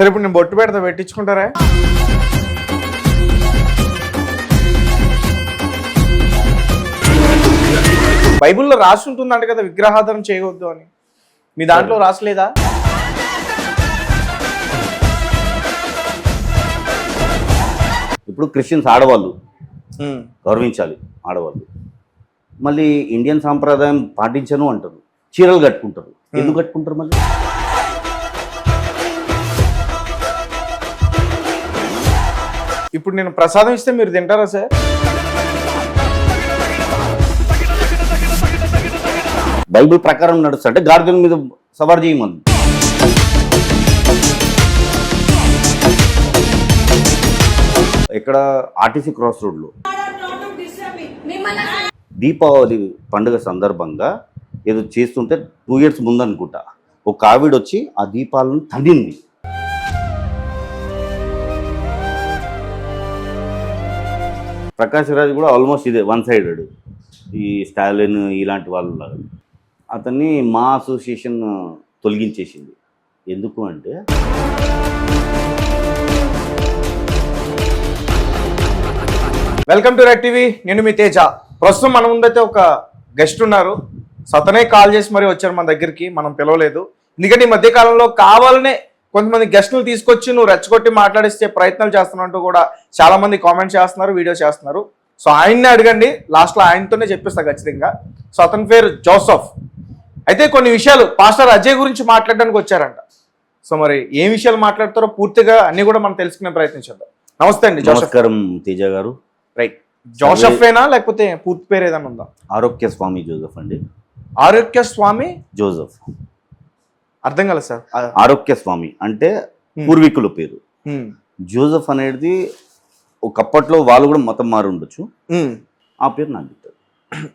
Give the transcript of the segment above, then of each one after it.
సరే ఇప్పుడు నేను బొట్టు పెడతా, పెట్టించుకుంటారా? బైబిల్లో రాసి ఉంటుందంట కదా విగ్రహాధారం చేయవద్దు అని, మీ దాంట్లో రాసలేదా? ఇప్పుడు క్రిస్టియన్స్ ఆడవాళ్ళు గౌరవించాలి, ఆడవాళ్ళు. మళ్ళీ ఇండియన్ సాంప్రదాయం పాటించను అంటారు, చీరలు కట్టుకుంటారు. ఎందుకు కట్టుకుంటారు మళ్ళీ? ఇప్పుడు నేను ప్రసాదం ఇస్తే మీరు తింటారా సార్? బైబిల్ ప్రకారం నడుస్తుంటే గాడిద మీద సవారు చేయమని. ఇక్కడ ఆర్టీసీ క్రాస్ రోడ్లో దీపావళి పండుగ సందర్భంగా ఏదో చేస్తుంటే 2 years ముందు అనుకుంటా ఒక ఆవిడ వచ్చి ఆ దీపాలను తన్నింది. ప్రకాష్ రాజ్ కూడా ఆల్మోస్ట్ ఇదే వన్ సైడెడ్. ఈ స్టాలిన్ ఇలాంటి వాళ్ళు అతన్ని మా అసోసియేషన్ తొలగించేసింది. ఎందుకు అంటే వెల్కమ్ టు రెడ్ టీవీ, నేను మీ తేజ. ప్రస్తుతం మన ముందైతే ఒక గెస్ట్ ఉన్నారు. అతనే కాల్ చేసి మరీ వచ్చారు మన దగ్గరికి, మనం పిలవలేదు. ఎందుకంటే ఈ మధ్య కాలంలో కావాలనే కొంతమంది గెస్టులు తీసుకొచ్చి నువ్వు రెచ్చగొట్టి మాట్లాడిస్తే ప్రయత్నాలు చేస్తున్నట్టు కూడా చాలా మంది కామెంట్ చేస్తున్నారు, వీడియో చేస్తున్నారు. సో ఆయన్ని అడగండి, లాస్ట్లో ఆయనతోనే చెప్పిస్తా ఖచ్చితంగా. సో అతని పేరు జోసెఫ్. అయితే కొన్ని విషయాలు పాస్టర్ అజయ్ గురించి మాట్లాడడానికి వచ్చారంట. సో మరి ఏ విషయాలు మాట్లాడతారో పూర్తిగా అన్ని కూడా మనం తెలుసుకునే ప్రయత్నించేద్దాం. నమస్తే అండి. నమస్కారం తేజ గారు. రైట్, జోసెఫేనా లేకపోతే పూర్తి పేరు ఏదైనా ఉందా? ఆరోగ్య స్వామి జోసెఫ్ అండి. ఆరోగ్య స్వామి జోసెఫ్ అర్థం కదా సార్? ఆరోగ్య స్వామి అంటే పూర్వీకుల పేరు. జోసెఫ్ అనేది ఒకప్పట్లో వాళ్ళు కూడా మతం మారి ఉండొచ్చు, ఆ పేరు నాకు పెట్టారు.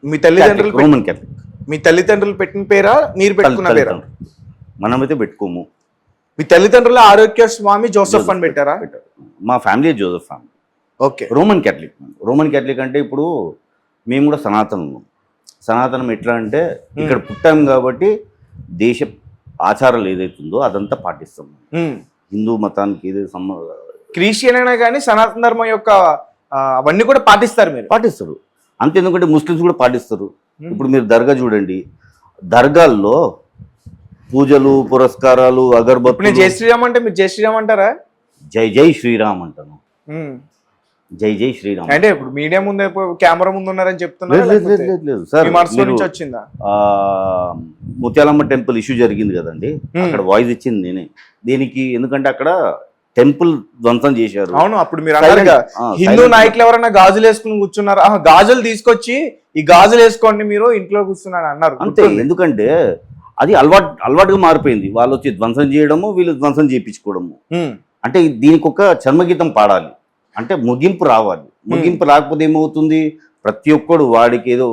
మీ తల్లిదండ్రులు రోమన్ క్యాథలిక్. మీ తల్లిదండ్రులు పెట్టిన పేరా మీరు పెట్టుకున్న పేరా? మనమైతే పెట్టుకోము. మీ తల్లిదండ్రులు ఆరోగ్య స్వామి జోసెఫ్ అని పెట్టారా? మా family Joseph family. Okay. Roman Catholic. Roman Catholic అంటే ఇప్పుడు మేము కూడా సనాతనం. సనాతనం ఎట్లా అంటే ఇక్కడ పుట్టాం కాబట్టి దేశ ఆచారాలు ఏదైతుందో అదంతా పాటిస్తాం. హిందూ మతానికి ఏదైతే క్రిస్టియన్ అయినా కానీ సనాతన ధర్మం యొక్క అవన్నీ కూడా పాటిస్తారు. మీరు పాటిస్తారు అంతే. ఎందుకంటే ముస్లిమ్స్ కూడా పాటిస్తారు. ఇప్పుడు మీరు దర్గా చూడండి, దర్గాల్లో పూజలు పురస్కారాలు అగరబత్తులు. జై శ్రీరామ్ అంటే మీరు జై శ్రీరామ్ అంటారా? జై జై శ్రీరామ్ అంటాను. జై జై శ్రీరామ్ అంటే ఇప్పుడు మీడియా ముందు కెమెరా ముందు ఉన్నారని చెప్తున్నారు. లేదు సార్, వచ్చిందా? ముత్యాలమ్మ టెంపుల్ ఇష్యూ జరిగింది కదండి, అక్కడ వాయిస్ ఇచ్చింది నేనే. దీనికి ఎందుకంటే అక్కడ టెంపుల్ ధ్వంసం చేశారు. అవును, అప్పుడు మీరు అన్నారుగా హిందూ నాయకులు ఎవరైనా గాజులు వేసుకుని కూర్చున్నారు, గాజులు తీసుకొచ్చి ఈ గాజులు వేసుకోండి మీరు ఇంట్లో కూర్చున్నారు అన్నారు. అంతే, ఎందుకంటే అది అలవాటుగా మారిపోయింది. వాళ్ళు వచ్చి ధ్వంసం చేయడము, వీళ్ళు ధ్వంసం చేయించుకోవడము. అంటే దీనికి ఒక చర్మగీతం పాడాలి అంటే ముగింపు రావాలి. ముగింపు రాకపోతే ఏమవుతుంది, ప్రతి ఒక్కడు వాడికి ఏదో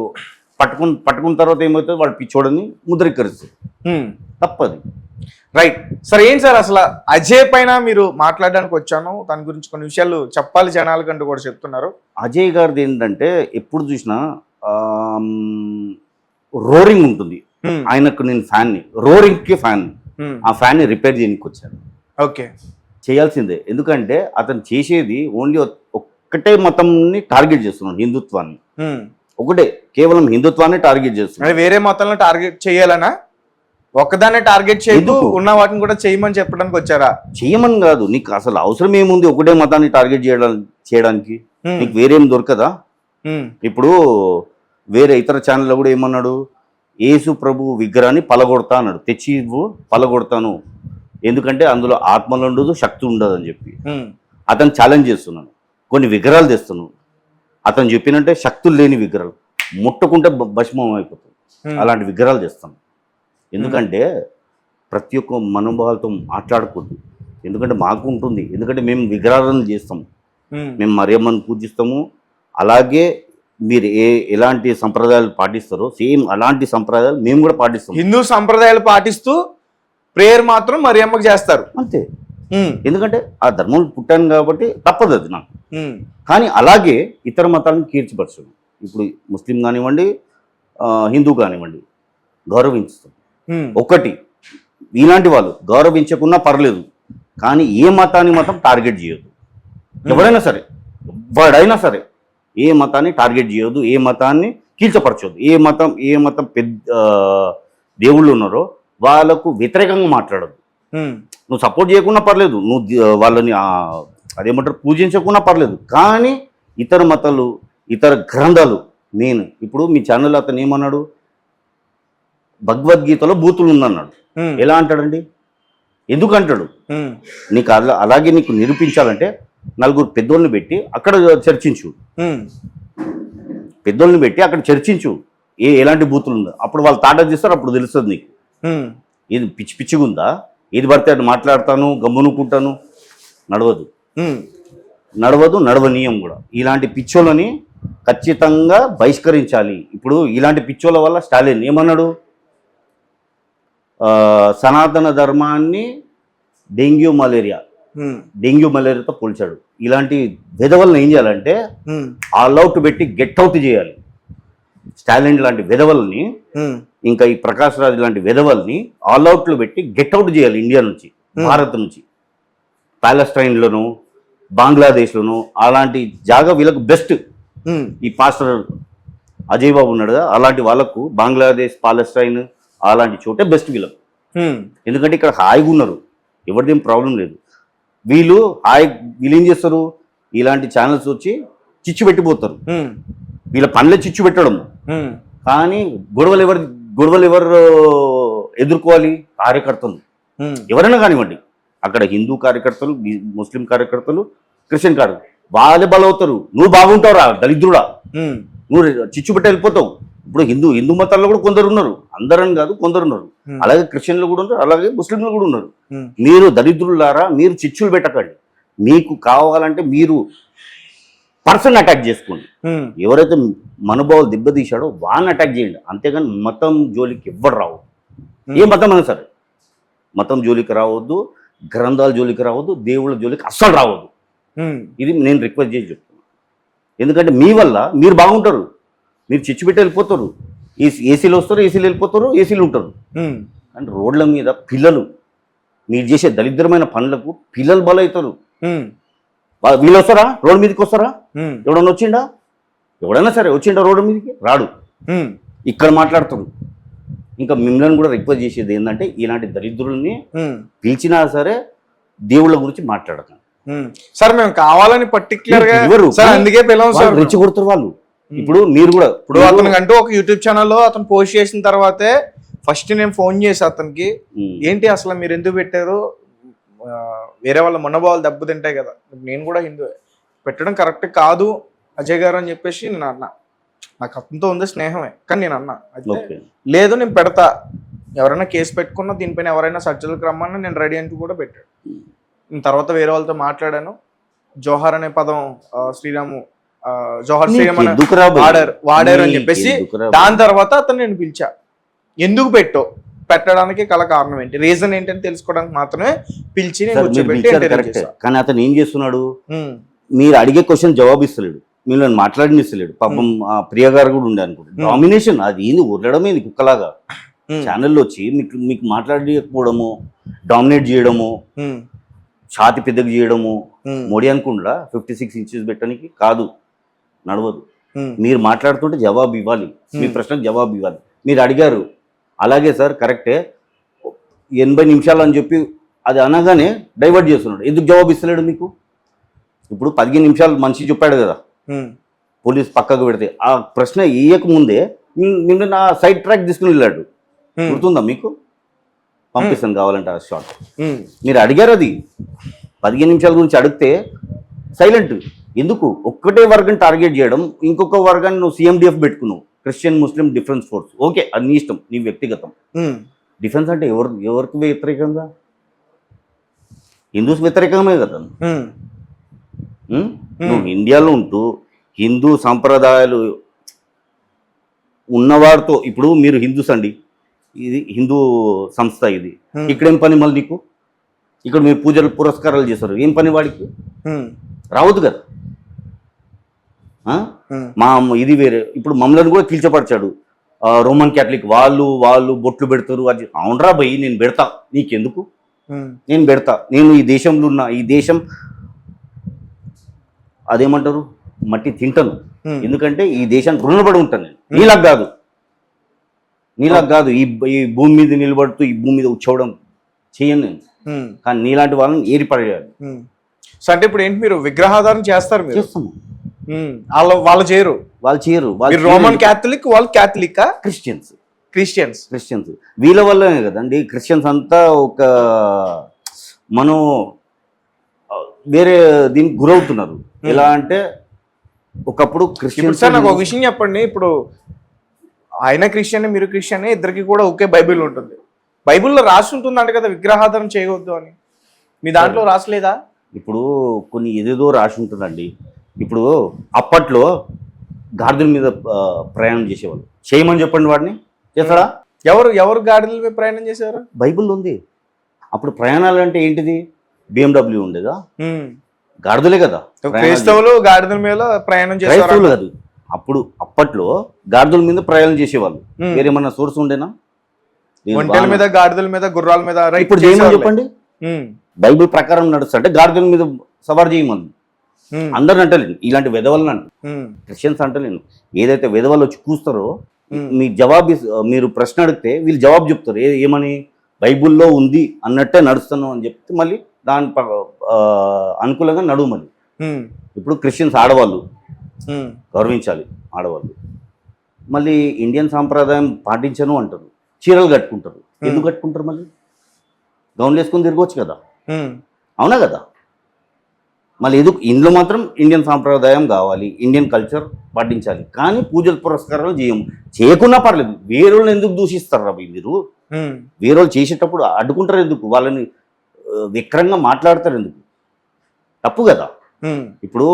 పట్టుకున్న తర్వాత ఏమవుతుంది, వాడు పిచ్చోడని ముద్రీకరిస్తుంది. తప్పది. Right sir. ఏంటి సార్ అసలు అజయ్ పైన మీరు మాట్లాడడానికి వచ్చాను, దాని గురించి కొన్ని విషయాలు చెప్పాలి జనాలకంటూ కూడా చెప్తున్నారు. అజయ్ గారిది ఏంటంటే ఎప్పుడు చూసినా రోరింగ్ ఉంటుంది. ఆయనకు నేను ఫ్యాన్ని, రోరింగ్కి ఫ్యాన్. ఆ ఫ్యాన్ని రిపేర్ చేయడానికి వచ్చాను. ఓకే, చేయాల్సిందే. ఎందుకంటే అతను చేసేది ఓన్లీ ఒక్కటే మతంని టార్గెట్ చేస్తున్నాడు, హిందుత్వాన్ని. ఒకటే, కేవలం హిందుత్వాన్ని టార్గెట్ చేస్తున్నాడు. వేరే మతాలను టార్గెట్ చేయాలనా? ఒక్కదాన్ని టార్గెట్ చేయదు, ఉన్న వాటిని కూడా చేయమని చెప్పడానికి వచ్చారా? చేయమని కాదు, నీకు అసలు అవసరం ఏముంది ఒకటే మతాన్ని టార్గెట్ చేయడానికి? నీకు వేరేం దొరకదా? ఇప్పుడు వేరే ఇతర ఛానల్లో కూడా ఏమన్నాడు, యేసు ప్రభు విగ్రహాన్ని పలగొడతా అన్నాడు. తెచ్చి పలగొడతాను, ఎందుకంటే అందులో ఆత్మలు ఉండదు, శక్తి ఉండదు అని చెప్పి అతను ఛాలెంజ్ చేస్తున్నాను. కొన్ని విగ్రహాలు తెస్తున్నాను, అతను చెప్పినంటే శక్తులు లేని విగ్రహాలు, ముట్టుకుంటే భస్మం అయిపోతుంది, అలాంటి విగ్రహాలు తెస్తాను. ఎందుకంటే ప్రతి ఒక్క మనోభావాలతో మాట్లాడకూడదు. ఎందుకంటే మాకు ఉంటుంది, ఎందుకంటే మేము విగ్రహాలను చేస్తాము, మేము మరియమ్మను పూజిస్తాము. అలాగే మీరు ఎలాంటి సంప్రదాయాలు పాటిస్తారో సేమ్ అలాంటి సంప్రదాయాలు మేము కూడా పాటిస్తాం. హిందూ సంప్రదాయాలు పాటిస్తూ ప్రేయర్ మాత్రం మరియమ్మకు చేస్తారు అంతే. ఎందుకంటే ఆ ధర్మం పుట్టాను కాబట్టి తప్పదు అది నాకు. కానీ అలాగే ఇతర మతాలను కీర్చిపరచడం. ఇప్పుడు ముస్లిం కానివ్వండి, హిందూ కానివ్వండి, గౌరవించుతాం. ఒకటి, ఇలాంటి వాళ్ళు గౌరవించకున్నా పర్లేదు, కానీ ఏ మతాన్ని మాత్రం టార్గెట్ చేయొద్దు. ఎవరైనా సరే, ఎవడైనా సరే ఏ మతాన్ని టార్గెట్ చేయొద్దు, ఏ మతాన్ని కీల్చపరచొద్దు. ఏ మతం పెద్ద దేవుళ్ళు ఉన్నారో వాళ్ళకు వ్యతిరేకంగా మాట్లాడద్దు. నువ్వు సపోర్ట్ చేయకుండా పర్లేదు, నువ్వు వాళ్ళని అదేమంటారు పూజించకుండా పర్లేదు, కానీ ఇతర మతాలు, ఇతర గ్రంథాలు నేను ఇప్పుడు మీ ఛానల్ అతను ఏమన్నాడు, భగవద్గీతలో బూతులు ఉందన్నాడు. ఎలా అంటాడండి? ఎందుకు అంటాడు? నీకు అలాగే నీకు నిరూపించాలంటే నలుగురు పెద్దోళ్ళని పెట్టి అక్కడ చర్చించు, పెద్దోళ్ళని పెట్టి అక్కడ చర్చించు ఎలాంటి బూతులు ఉందో. అప్పుడు వాళ్ళు తాట చేస్తారు, అప్పుడు తెలుస్తుంది నీకు ఇది పిచ్చి పిచ్చిగా ఉందా, ఇది పడితే అది మాట్లాడతాను గమ్మునుకుంటాను. నడవనీయం కూడా. ఇలాంటి పిచ్చోళ్ళని ఖచ్చితంగా బహిష్కరించాలి. ఇప్పుడు ఇలాంటి పిచ్చోళ్ళ వల్ల స్టాలిన్ ఏమన్నాడు, సనాతన ధర్మాన్ని డెంగ్యూ మలేరియాతో పోల్చాడు. ఇలాంటి వెధవల్ని ఏం చేయాలంటే ఆల్ అవుట్ పెట్టి గెట్ అవుట్ చేయాలి. స్టాలిన్ లాంటి వెధవల్ని, ఇంకా ఈ ప్రకాష్ రాజ్ లాంటి వెధవల్ని ఆల్ అవుట్లు పెట్టి గెట్ అవుట్ చేయాలి ఇండియా నుంచి, భారత్ నుంచి. ప్యాలెస్టైన్లోను, బంగ్లాదేశ్లోను అలాంటి జాగా వీళ్ళకు బెస్ట్. ఈ పాస్టర్ అజయ్ బాబు ఉన్నాడు కదా, అలాంటి వాళ్ళకు బంగ్లాదేశ్, పాలెస్టైన్ అలాంటి చోటే బెస్ట్ వీళ్ళకు. ఎందుకంటే ఇక్కడ హాయిగా ఉన్నారు, ఎవరిదేం ప్రాబ్లం లేదు. వీళ్ళు ఏం చేస్తారు, ఇలాంటి ఛానల్స్ వచ్చి చిచ్చు పెట్టిపోతారు. వీళ్ళ పనులే చిచ్చు పెట్టడం. కానీ గొడవలు ఎవరు ఎదుర్కోవాలి? కార్యకర్తలు. ఎవరైనా కానివ్వండి, అక్కడ హిందూ కార్యకర్తలు, ముస్లిం కార్యకర్తలు, క్రిస్టియన్ కార్యకర్తలు వాళ్ళే బలవుతారు. నువ్వు బాగుంటావురా దరిద్రుడా, నువ్వు చిచ్చు పెట్టి వెళ్ళిపోతావు. ఇప్పుడు హిందూ మతాల్లో కూడా కొందరు ఉన్నారు, అందరని కాదు కొందరు ఉన్నారు. అలాగే క్రిస్టియన్లు కూడా ఉన్నారు, అలాగే ముస్లింలు కూడా ఉన్నారు. మీరు దరిద్రులారా, మీరు చిచ్చులు పెట్టకండి. మీకు కావాలంటే మీరు పర్సన్ అటాక్ చేసుకోండి. ఎవరైతే మనోభావాలు దెబ్బతీశాడో వాడిని అటాక్ చేయండి. అంతేగాని మతం జోలికి ఎవ్వరు రావద్దు. ఏ మతం అయినా సరే మతం జోలికి రావద్దు, గ్రంథాల జోలికి రావద్దు, దేవుళ్ళ జోలికి అస్సలు రావద్దు. ఇది నేను రిక్వెస్ట్ చేసి చెప్తున్నాను. ఎందుకంటే మీ వల్ల మీరు బాగుంటారు, మీరు చిచ్చు పెట్టి వెళ్ళిపోతారు. ఏసీలు వస్తారు, ఏసీలు వెళ్ళిపోతారు, ఏసీలు ఉంటారు. అంటే రోడ్ల మీద పిల్లలు, మీరు చేసే దరిద్రమైన పనులకు పిల్లలు బలవుతారు. వీళ్ళు వస్తారా రోడ్డు మీదకి? వస్తారా? ఎవడన్నా వచ్చిండా? ఎవడైనా సరే వచ్చిండా రోడ్డు మీదకి? రాడు. ఇక్కడ మాట్లాడుతారు. ఇంకా మిమ్మల్ని కూడా రిక్వెస్ట్ చేసేది ఏంటంటే, ఇలాంటి దరిద్రుల్ని పిలిచినా సరే దేవుళ్ళ గురించి మాట్లాడతాం సార్. మేము కావాలని పర్టికులర్ గా అందుకే పిలవం సార్, రెచ్చగొడతారు వాళ్ళు. ఇప్పుడు మీరు కూడా ఇప్పుడు అతనికి అంటూ ఒక యూట్యూబ్ ఛానల్లో అతను పోస్ట్ చేసిన తర్వాతే ఫస్ట్ నేను ఫోన్ చేసి అతనికి, ఏంటి అసలు మీరు ఎందుకు పెట్టారు, వేరే వాళ్ళ మనోభావాలు దెబ్బతింటాయి కదా, నేను కూడా హిందూ పెట్టడం కరెక్ట్ కాదు అజయ్ గారు అని చెప్పేసి నేను అన్నా. నాకు అతనితో ఉంది స్నేహమే, కానీ నేను అన్నా అయితే లేదు నేను పెడతా, ఎవరైనా కేసు పెట్టుకున్నా దీనిపైన ఎవరైనా సజ్జలకు రమ్మన్నా నేను రెడీ అంటూ కూడా పెట్టాడు. తర్వాత వేరే వాళ్ళతో మాట్లాడాను. జోహార్ అనే పదం శ్రీరాము జోహార్ శ్రీరామ్ వాడారు అని చెప్పేసి, దాని తర్వాత అతను నేను పిలిచా. ఎందుకు పెట్టడానికి కల కారణం ఏంటి, రీజన్ ఏంటని తెలుసుకోవడానికి మాత్రమే పిలిచి నేను. కానీ అతను ఏం చేస్తున్నాడు, మీరు అడిగే క్వశ్చన్ జవాబు ఇస్తలేడు, మీరు మాట్లాడినిస్తలేడు. పాపం ప్రియ గారు కూడా ఉండే అనుకుంటా. డామినేషన్ అది ఏంది, వదలడమే కుక్కలాగా ఛానల్లో వచ్చి మీకు మాట్లాడకపోవడము, డామినేట్ చేయడము, ఛాతి పెద్దగా చేయడము. మోడీ అనుకుంటా 56 ఇంచెస్ పెట్టడానికి కాదు, నడవదు. మీరు మాట్లాడుతుంటే జవాబు ఇవ్వాలి, మీ ప్రశ్నకు జవాబు ఇవ్వాలి. మీరు అడిగారు, అలాగే సార్ కరెక్టే 80 నిమిషాలు అని చెప్పి అది అనగానే డైవర్ట్ చేస్తున్నాడు. ఎందుకు జవాబు ఇస్తలేడు మీకు? ఇప్పుడు 15 నిమిషాలు మనిషి చెప్పాడు కదా, పోలీస్ పక్కకు పెడితే ఆ ప్రశ్న ఇయ్యకముందే నిన్న నా సైడ్ ట్రాక్ తీసుకుని వెళ్ళాడు. గుర్తుందా మీకు? పంపిస్తాను కావాలంటే ఆ షార్ట్. మీరు అడిగారు, అది 15 నిమిషాల గురించి అడిగితే సైలెంట్. ఎందుకు? ఒక్కటే వర్గం టార్గెట్ చేయడం, ఇంకొక వర్గాన్ని నువ్వు CMDF పెట్టుకున్నావు, క్రిస్టియన్ ముస్లిం డిఫెన్స్ ఫోర్స్. ఓకే, అది నీ ఇష్టం, నీ వ్యక్తిగతం. డిఫెన్స్ అంటే ఎవరికి వ్యతిరేకంగా? హిందూస్ వ్యతిరేకమే కదా. నువ్వు ఇండియాలో ఉంటూ హిందూ సంప్రదాయాలు ఉన్నవాడితో, ఇప్పుడు మీరు హిందూస్ అండి, ఇది హిందూ సంస్థ, ఇది ఇక్కడేం పని మళ్ళీ నీకు? ఇక్కడ మీరు పూజలు పురస్కారాలు చేస్తారు, ఏం పని వాడికి? రావద్దు కదా. మా ఇది వేరే. ఇప్పుడు మమ్మల్ని కూడా కిల్చపరిచాడు. రోమన్ క్యాథలిక్ వాళ్ళు బొట్లు పెడతారు, అది అవునరా భయ్ నేను పెడతా, నీకెందుకు? నేను పెడతా. నేను ఈ దేశంలో ఉన్న ఈ దేశం అదేమంటారు మట్టి తింటాను. ఎందుకంటే ఈ దేశానికి రుణపడి ఉంటాను నేను. నీలాగా కాదు ఈ భూమి మీద నిలబడుతూ ఈ భూమి మీద ఉచ్చవడం చేయను నేను. కానీ నీలాంటి వాళ్ళని ఏర్పడేయాలి. సో అంటే ఇప్పుడు ఏంటి, మీరు విగ్రహాధారణ చేస్తారు? మీరు చేస్తాము. వాళ్ళు చేయరు. రోమన్ క్యాథలిక్, వాళ్ళు క్యాథలిక్, క్రిస్టియన్స్ వీళ్ళ వల్లనే కదండి క్రిస్టియన్స్ అంతా ఒక మనం వేరే దీనికి గురవుతున్నారు. ఎలా అంటే ఒకప్పుడు క్రిస్టియన్స్. సార్ నాకు ఒక విషయం చెప్పండి, ఇప్పుడు ఆయన క్రిస్టియన్, మీరు క్రిస్టియన్, ఇద్దరికి కూడా ఒకే బైబిల్ ఉంటుంది. బైబిల్లో రాసి ఉంటుందంట కదా విగ్రహాధారం చేయవద్దు అని. మీ దాంట్లో రాసలేదా? ఇప్పుడు కొన్ని ఏదేదో రాసి ఉంటుందండి. ఇప్పుడు అప్పట్లో గాడిదల మీద ప్రయాణం చేసేవాళ్ళు. చేయమని చెప్పండి, వాడిని చేస్తాడా? ఎవరు గాడిదల మీద ప్రయాణం చేసేవారు? బైబిల్ ఉంది. అప్పుడు ప్రయాణాలు అంటే ఏంటిది? BMW ఉండేదా? గాడిదలే కదా. క్రైస్తవులు గాడిదల మీద ప్రయాణం చేసేవారు కాదు. అప్పట్లో గాడిదల మీద ప్రయాణం చేసేవాళ్ళు. వేరేమన్నా సోర్స్ ఉండేనా? ఒంటెల మీద, గాడిదల మీద, గుర్రాల మీద. ఇప్పుడు చేయమని చెప్పండి. బైబిల్ ప్రకారం నడుస్తుంటే గాడిదల మీద సవారు చేయమని అందరిని అంటలేను. ఇలాంటి వెధవలను అంట, క్రిస్టియన్స్ అంటలేను. ఏదైతే వెధవలు వచ్చి కూస్తారో మీ జవాబు, మీరు ప్రశ్న అడిగితే వీళ్ళు జవాబు చెప్తారు. ఏమని? బైబుల్లో ఉంది అన్నట్టే నడుస్తున్నాం అని చెప్తే మళ్ళీ దాని అనుకూలంగా నడువు. మళ్ళీ ఇప్పుడు క్రిస్టియన్స్ ఆడవాళ్ళు గౌరవించాలి. ఆడవాళ్ళు మళ్ళీ ఇండియన్ సాంప్రదాయం పాటించను అంటారు. చీరలు కట్టుకుంటారు. ఎందుకు కట్టుకుంటారు? మళ్ళీ గౌన్లు వేసుకొని తిరగవచ్చు కదా. అవునా కదా? మళ్ళీ ఎందుకు ఇందులో మాత్రం ఇండియన్ సాంప్రదాయం కావాలి, ఇండియన్ కల్చర్ పాటించాలి. కానీ పూజలు పురస్కారాలు చేయకున్నా పర్లేదు. వేరేళ్ళని ఎందుకు దూషిస్తారు రా మీరు? వేరేళ్ళు చేసేటప్పుడు అడ్డుకుంటారు ఎందుకు? వాళ్ళని విక్రంగా మాట్లాడతారు ఎందుకు? తప్పు కదా. ఇప్పుడు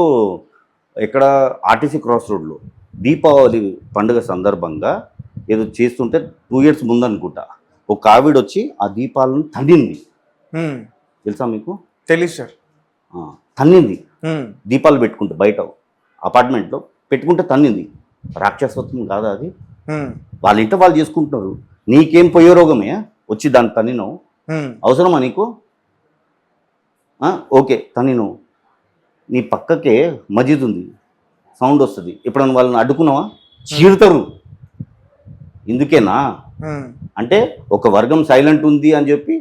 ఇక్కడ ఆర్టీసీ క్రాస్ రోడ్లో దీపావళి పండుగ సందర్భంగా ఏదో చేస్తుంటే 2 years ముందు అనుకుంటా ఒక ఆవిడ వచ్చి ఆ దీపాలను తన్నింది. తెలుసా మీకు? తెలుసు సార్. తన్నింది. దీపాలు పెట్టుకుంటే బయట అపార్ట్మెంట్లో పెట్టుకుంటే తన్నింది. రాక్షసత్వం కాదా అది? వాళ్ళ ఇంట వాళ్ళు చేసుకుంటున్నారు. నీకేం పోయే రోగమే వచ్చి దాన్ని తన్నినావు? అవసరమా నీకు? ఓకే తన్నినావు. నీ పక్కకే మజీద్ ఉంది, సౌండ్ వస్తుంది. ఎప్పుడన్నా వాళ్ళని అడ్డుకున్నావా? చీరుతారు. ఇందుకేనా అంటే ఒక వర్గం సైలెంట్ ఉంది అని చెప్పి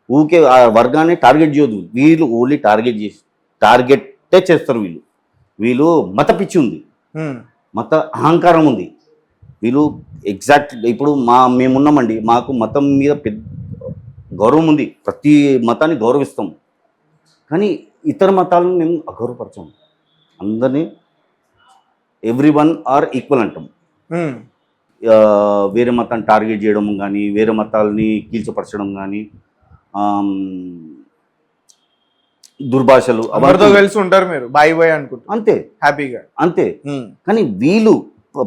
ఊకే ఆ వర్గాన్ని టార్గెట్ చేయొద్దు. వీళ్ళు ఓన్లీ టార్గెటే చేస్తారు. వీళ్ళు మత పిచ్చి ఉంది, మత అహంకారం ఉంది. వీళ్ళు ఎగ్జాక్ట్ ఇప్పుడు మేమున్నామండి, మాకు మతం మీద పెద్ద గౌరవం ఉంది. ప్రతి మతాన్ని గౌరవిస్తాం. కానీ ఇతర మతాలను మేము అగౌరవపరచాం. అందరినీ ఎవ్రీవన్ ఆర్ ఈక్వల్ అంటాం. వేరే మతాన్ని టార్గెట్ చేయడం కానీ, వేరే మతాలని కీల్చపరచడం కానీ, దుర్భాషలు ఎవరితో కలిసి ఉంటారు మీరు, బాయ్ బాయ్ అనుకుంటారు అంతే, హ్యాపీగా అంతే. కానీ వీళ్ళు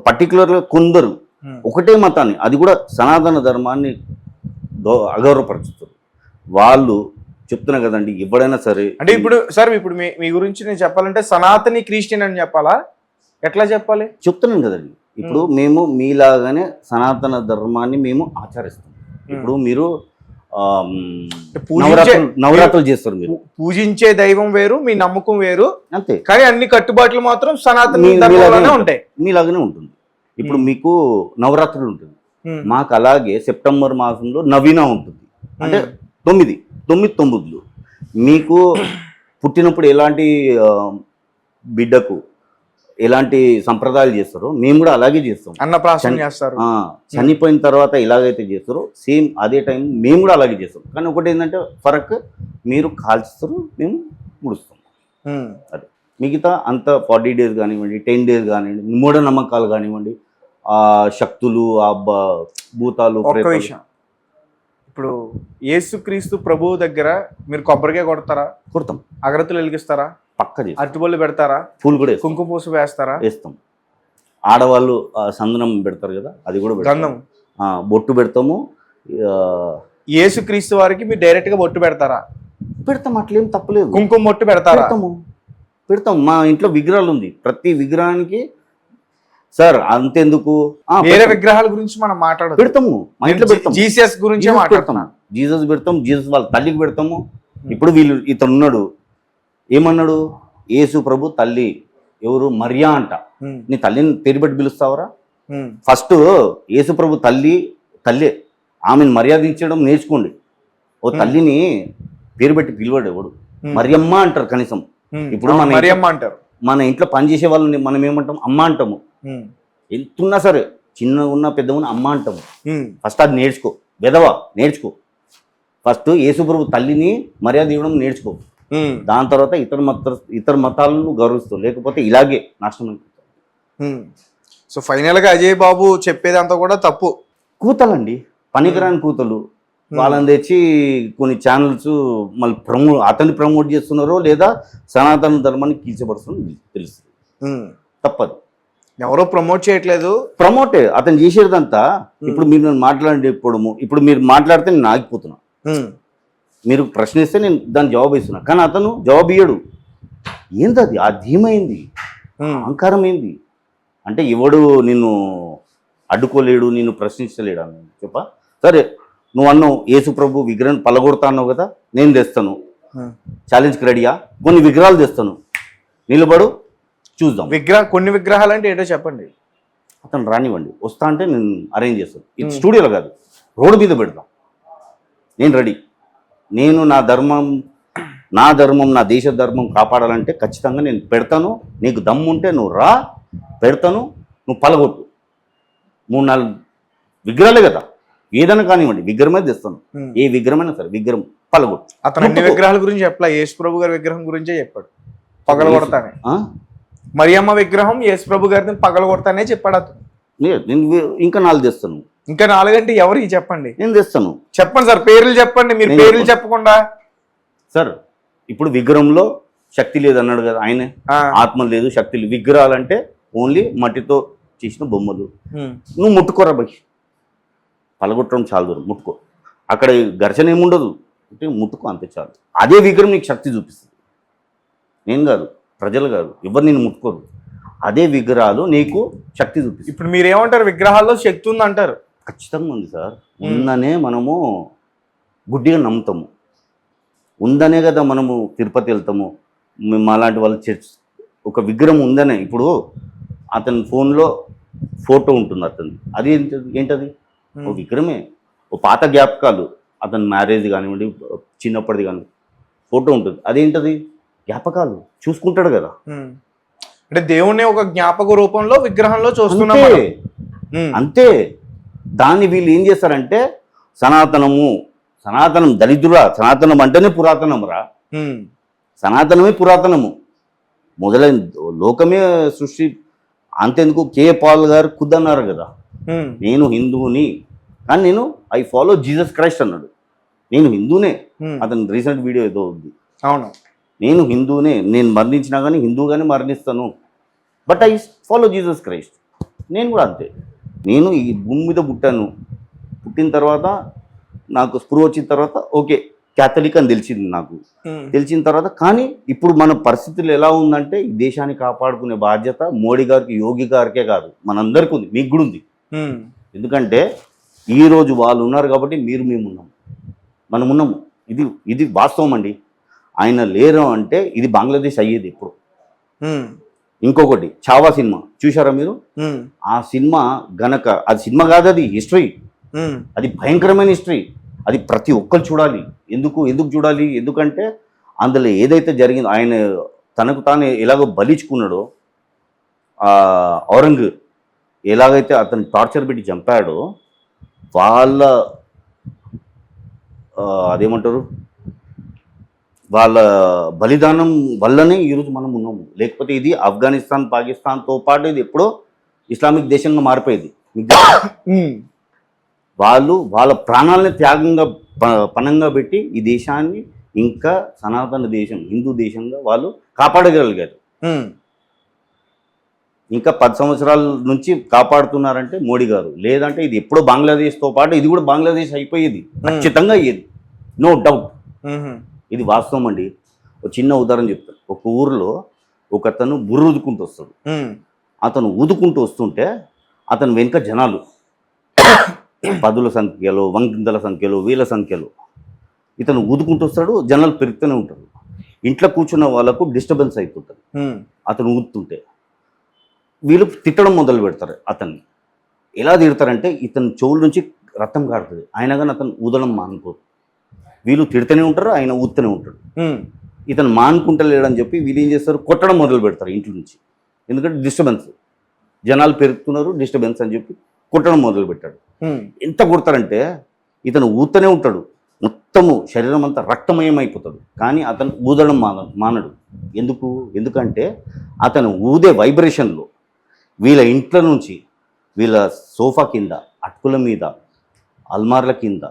పర్టికులర్గా కొందరు ఒకటే మతాన్ని, అది కూడా సనాతన ధర్మాన్ని అగౌరవపరుచుతారు. వాళ్ళు చెప్తున్నా కదండి, ఎవడైనా సరే. అంటే ఇప్పుడు సార్ ఇప్పుడు మీ గురించి నేను చెప్పాలంటే సనాతని క్రిస్టియన్ అని చెప్పాలా, ఎట్లా చెప్పాలి? చెప్తున్నాను కదండి. ఇప్పుడు మేము మీలాగానే సనాతన ధర్మాన్ని మేము ఆచరిస్తాం. ఇప్పుడు మీరు నవరాత్రులు చేస్తారు. మీరు పూజించే దైవం వేరు, మీ నమ్మకం వేరు అంతే. కానీ అన్ని కట్టుబాట్లు మాత్రం సనాతన ధర్మంలోనే ఉంటాయి. మీలాగానే ఉంటుంది. ఇప్పుడు మీకు నవరాత్రులు ఉంటుంది, మాకు అలాగే సెప్టెంబర్ మాసంలో నవీన ఉంటుంది. అంటే 9 మీకు పుట్టినప్పుడు ఎలాంటి బిడ్డకు ఎలాంటి సంప్రదాయాలు చేస్తారో మేము కూడా అలాగే చేస్తాం. అన్నప్రాసన చేస్తారు. చనిపోయిన తర్వాత ఎలాగైతే చేస్తారో సేమ్ అదే టైం మేము కూడా అలాగే చేస్తాం. కానీ ఒకటి ఏంటంటే ఫరక్, మీరు కాల్చిస్తారు, మేము ముడుస్తాం. అదే మిగతా అంత 40 days కానివ్వండి, 10 days కానివ్వండి, మూఢనమ్మకాలు కానివ్వండి, ఆ శక్తులు, ఆ భూతాలు. ఒక్క విషయం, ఇప్పుడు యేసుక్రీస్తు ప్రభువు దగ్గర మీరు కొబ్బరికాయ కొడతారా? కొడతాం. అగరత్తులు వెలిగిస్తారా? పక్క అరటిబళ్ళు పెడతారా? పూలు కూడా కుంకుమ పూసు వేస్తారా? వేస్తాం. ఆడవాళ్ళు సందనం పెడతారు కదా, అది కూడా గంధం, బొట్టు పెడతాము. యేసుక్రీస్తు వారికి మీరు డైరెక్ట్ గా బొట్టు పెడతారా? పెడతాం, అట్లేం తప్పలేదు. కుంకుమ బొట్టు పెడతారా? పెడతాం. మా ఇంట్లో విగ్రహాలు ఉంది, ప్రతి విగ్రహానికి. సార్ అంతెందుకు, వేరే విగ్రహాల గురించి మనం మాట్లాడదు, పెడతాము. మా ఇంట్లో పెడతాం. జీసస్ గురించి మాట్లాడుతున్నాను. జీసస్ పెడతాం, జీసస్ వాళ్ళ తల్లికి పెడతాము. ఇప్పుడు ఇతను ఉన్నాడు, ఏమన్నాడు? యేసు ప్రభు తల్లి ఎవరు? మరియా అంట. నీ తల్లిని పేరు పెట్టి పిలుస్తావరా? ఫస్ట్ యేసు ప్రభు తల్లే, ఆమెను మర్యాదించడం నేర్చుకోండి. ఓ తల్లిని పేరు పెట్టి పిలవడు ఎవడు, మరియమ్మ అంటారు కనీసం. ఇప్పుడు మన ఇంట్లో పనిచేసే వాళ్ళని మనం ఏమంటాం? అమ్మ అంటాము. ఎంతున్నా సరే, చిన్నగా ఉన్న పెద్ద ఉన్న అమ్మ అంటాము. ఫస్ట్ అది నేర్చుకో, వెదవా నేర్చుకో. ఫస్ట్ యేసుప్రభు తల్లిని మర్యాద ఇవ్వడం నేర్చుకో. దాని తర్వాత ఇతర మతాలను గౌరవిస్తావు, లేకపోతే ఇలాగే నాశనం అయిపోతావు. సో ఫైనల్ గా అజయ్ బాబు చెప్పేదంతా కూడా తప్పు. కూతలండి, పనికిరాని కూతలు. వాళ్ళని తెచ్చి కొన్ని ఛానల్స్ మళ్ళీ అతన్ని ప్రమోట్ చేస్తున్నారో లేదా సనాతన ధర్మాన్ని కించపరుస్తుంది తెలుస్తుంది. తప్పదు. ఎవరో ప్రమోట్ చేయట్లేదు, ప్రమోటే అతను చేసేదంతా. ఇప్పుడు మీరు నన్ను మాట్లాడేటప్పుడు, ఇప్పుడు మీరు మాట్లాడితే నేను ఆగిపోతున్నా, మీరు ప్రశ్నిస్తే నేను దాని జవాబు ఇస్తున్నా, కానీ అతను జవాబు ఇయ్యడు. ఏంది అది? ఆ ధీమైంది, అహంకారం ఏంది అంటే ఎవడు నిన్ను అడ్డుకోలేడు, నిన్ను ప్రశ్నించలేడు అని చెప్పా. సరే, నువ్వు అన్నావు యేసు ప్రభు విగ్రహం పలగొడతా అన్నావు కదా, నేను తెస్తాను, ఛాలెంజ్కి రెడీయా? కొన్ని విగ్రహాలు తెస్తాను, నిలబడు, చూద్దాం. కొన్ని విగ్రహాలు అంటే ఏంటో చెప్పండి. అతను రానివ్వండి, వస్తా అంటే నేను అరేంజ్ చేస్తాను. ఇది స్టూడియోలో కాదు, రోడ్డు మీద పెడతాం. నేను రెడీ. నేను నా ధర్మం, నా దేశ ధర్మం కాపాడాలంటే ఖచ్చితంగా నేను పెడతాను. నీకు దమ్ముంటే నువ్వు రా, పెడతాను, నువ్వు పలగొట్టు. 3-4 విగ్రహాలే కదా, ఏదైనా కానివ్వండి, విగ్రహమే తెస్తాను. ఏ విగ్రహమైనా సరే, విగ్రహం పలగొట్టు. అతను అన్ని విగ్రహాల గురించి చెప్పలా, యేసు ప్రభు గారి విగ్రహం గురించే చెప్పాడు, పగలగొడతానే. మరియమ్మ విగ్రహం యేసు ప్రభు గారిని పగలగొడతానే చెప్పాడు అతను. నేను ఇంకా 4 తెస్తాను. ఇంకా 4 అంటే ఎవరికి చెప్పండి? నేను తెస్తాను. చెప్పండి సార్, పేర్లు చెప్పండి. మీరు పేర్లు చెప్పకుండా సార్, ఇప్పుడు విగ్రహంలో శక్తి లేదు అన్నాడు కదా ఆయనే, ఆత్మ లేదు, శక్తి లేదు. విగ్రహాలంటే ఓన్లీ మట్టితో చేసిన బొమ్మలు. నువ్వు ముట్టుకోరా బై, పలగొట్టడం చాలా దూరం, ముట్టుకో. అక్కడ ఘర్షణ ఏముండదు, అంటే ముట్టుకో, అంతే చాలు. అదే విగ్రహం నీకు శక్తి చూపిస్తుంది. నేను కాదు, ప్రజలు కాదు, ఎవరు నేను ముట్టుకోరు. అదే విగ్రహాలు నీకు శక్తి చూపిస్తుంది. ఇప్పుడు మీరు ఏమంటారు? విగ్రహాల్లో శక్తి ఉంది అంటారు. ఖచ్చితంగా ఉంది సార్. ఉందనే మనము గుడ్డిగా నమ్ముతాము. ఉందనే కదా మనము తిరుపతి వెళ్తాము. మేము అలాంటి వాళ్ళ చర్చ్ ఒక విగ్రహం ఉందనే. ఇప్పుడు అతని ఫోన్లో ఫోటో ఉంటుంది అతను, అది ఏంటది? ఓ విగ్రహమే. ఓ పాత జ్ఞాపకాలు, అతని మ్యారేజ్ కానివ్వండి, చిన్నప్పటిది కానివ్వండి, ఫోటో ఉంటుంది. అదేంటది? జ్ఞాపకాలు చూసుకుంటాడు కదా. అంటే దేవుణ్ణి ఒక జ్ఞాపక రూపంలో విగ్రహంలో చూస్తున్నాం అంతే. దాన్ని వీళ్ళు ఏం చేస్తారంటే సనాతనం దరిద్రురా. సనాతనం అంటేనే పురాతనం రా. సనాతనమే పురాతనము. మొదలైన లోకమే సృష్టి. అంతెందుకు కే పాల్ గారు కుద్దన్నారు కదా, నేను హిందువుని, కానీ నేను ఐ ఫాలో జీసస్ క్రైస్ట్ అన్నాడు. నేను హిందూనే. అతను రీసెంట్ వీడియో ఏదో ఉంది. అవును, నేను హిందూనే, నేను మరణించినా కానీ హిందూగానే మరణిస్తాను, but I follow Jesus Christ. నేను కూడా అంతే. నేను ఈ భూమి మీద పుట్టాను. పుట్టిన తర్వాత నాకు స్పృహ వచ్చిన తర్వాత ఓకే క్యాథలిక్ అని తెలిసింది నాకు. తెలిసిన తర్వాత కానీ ఇప్పుడు మన పరిస్థితులు ఎలా ఉందంటే ఈ దేశాన్ని కాపాడుకునే బాధ్యత మోడీ గారికి, యోగి గారికే కాదు, మనందరికీ ఉంది, మీకు కూడా ఉంది. ఎందుకంటే ఈరోజు వాళ్ళు ఉన్నారు కాబట్టి మేము ఉన్నాము, మనం ఉన్నాము. ఇది వాస్తవం అండి. ఆయన లేరు అంటే ఇది బంగ్లాదేశ్ అయ్యేది ఇప్పుడు. ఇంకొకటి చావా సినిమా చూసారా మీరు? ఆ సినిమా గనక, అది సినిమా కాదు, అది హిస్టరీ. అది భయంకరమైన హిస్టరీ. అది ప్రతి ఒక్కరు చూడాలి. ఎందుకు చూడాలి? ఎందుకంటే అందులో ఏదైతే జరిగిందో, ఆయన తనకు తాను ఎలాగో బలిచుకున్నాడో, ఔరంగ్ ఎలాగైతే అతను టార్చర్ పెట్టి చంపాడో, వాళ్ళ అదేమంటారు, వాళ్ళ బలిదానం వల్లనే ఈరోజు మనం ఉన్నాము. లేకపోతే ఇది ఆఫ్ఘనిస్తాన్, పాకిస్తాన్తో పాటు ఇది ఎప్పుడో ఇస్లామిక్ దేశంగా మారిపోయేది. వాళ్ళు వాళ్ళ ప్రాణాలని త్యాగంగా పణంగా పెట్టి ఈ దేశాన్ని ఇంకా సనాతన దేశం, హిందూ దేశంగా వాళ్ళు కాపాడగలిగారు. ఇంకా 10 సంవత్సరాల నుంచి కాపాడుతున్నారంటే మోడీ గారు. లేదంటే ఇది ఎప్పుడో బంగ్లాదేశ్తో పాటు ఇది కూడా బంగ్లాదేశ్ అయిపోయేది, ఖచ్చితంగా అయ్యేది, నో డౌట్. ఇది వాస్తవం అండి. ఒక చిన్న ఉదాహరణ చెప్తాను. ఒక ఊరిలో ఒకతను బుర్ర ఊదుకుంటూ వస్తాడు. అతను ఊదుకుంటూ వస్తుంటే అతను వెనుక జనాలు పదుల సంఖ్యలో, వందల సంఖ్యలో, వేల సంఖ్యలో ఇతను ఊదుకుంటూ వస్తాడు. జనాలు పెరుగుతూనే ఉంటారు. ఇంట్లో కూర్చున్న వాళ్ళకు డిస్టర్బెన్స్ అయిపోతుంది అతను ఊదుతుంటే. వీళ్ళు తిట్టడం మొదలు పెడతారు అతన్ని. ఎలా తిడతారంటే ఇతని చెవుల నుంచి రక్తం కారుతుంది. అయినా కానీ అతను ఊదడం మానుకోరు. వీళ్ళు తిడుతూనే ఉంటారు, ఆయన ఊదుతూనే ఉంటాడు. ఇతను మానుకుంటలేడని చెప్పి వీళ్ళు ఏం చేస్తారు, కొట్టడం మొదలు పెడతారు ఇంటి నుంచి. ఎందుకంటే డిస్టర్బెన్స్, జనాలు పెరుగుతున్నారు, డిస్టర్బెన్స్ అని చెప్పి కొట్టడం మొదలు పెట్టాడు. ఎంత కొడతారంటే ఇతను ఊతనే ఉంటాడు, మొత్తము శరీరం అంతా రక్తమయం అయిపోతాడు. కానీ అతను ఊదడం మానడు. ఎందుకంటే అతను ఊదే వైబ్రేషన్లో వీళ్ళ ఇంట్లో నుంచి, వీళ్ళ సోఫా కింద, అటుకుల మీద, అల్మార్ల కింద,